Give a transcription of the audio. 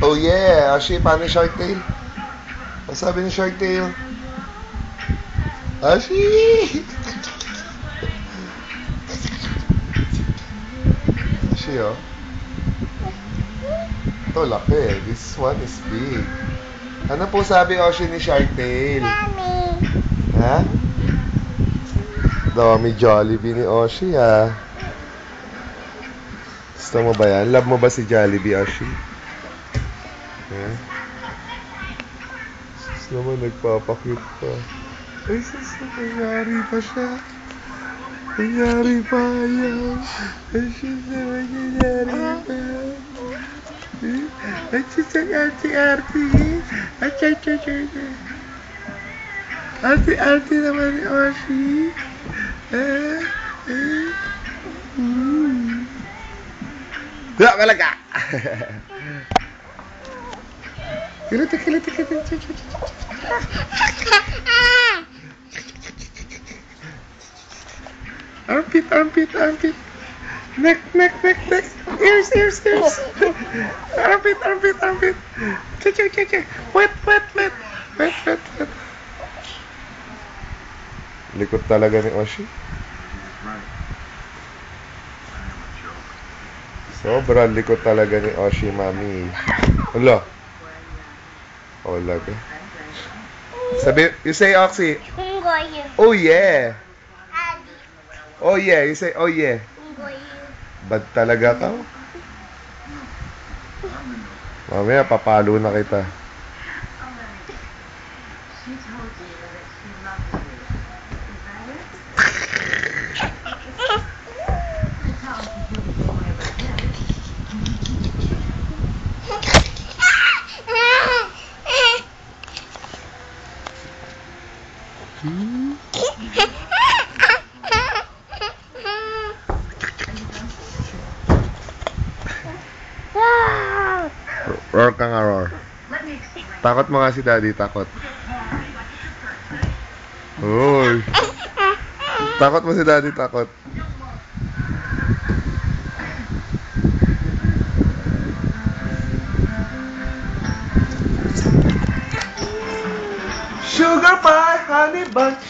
Oh yeah! Ashi, paano yung Shark Tale? Ang sabi ni Shark Tale? Ashi! Ashi, oh. Ito, laki. This one is big. Ano po sabi, Oshi, ni Shark Tale? Mami. Ha? Dami Jollibee ni Oshi, ha? Gusto mo ba yan? Love mo ba si Jollibee, Oshi? Ha? Sus naman, nagpapakute pa. Ay, sus, nangyari pa siya. Nangyari pa yan. Ay, sus, nangyari pa. Ay, sus, ang arte-arte. Ay, arte-arte naman ni Oshi. Wala malaga! Kilita. Armpit. Neck. Ears. Armpit. Check. Wet. Likod talaga ni Oshi. Sobrang likod talaga ni Oshi, mami. Hala. Hola, be. Sabi, you say, Oxy. Oh, yeah. Oh, yeah. You say, oh, yeah. Bad talaga ka? Mamaya, papalo na kita. Roar ka nga, roar. Takot mo nga si Daddy, takot. Uy. Takot mo si Daddy, takot. Sugar pie, honey bunch.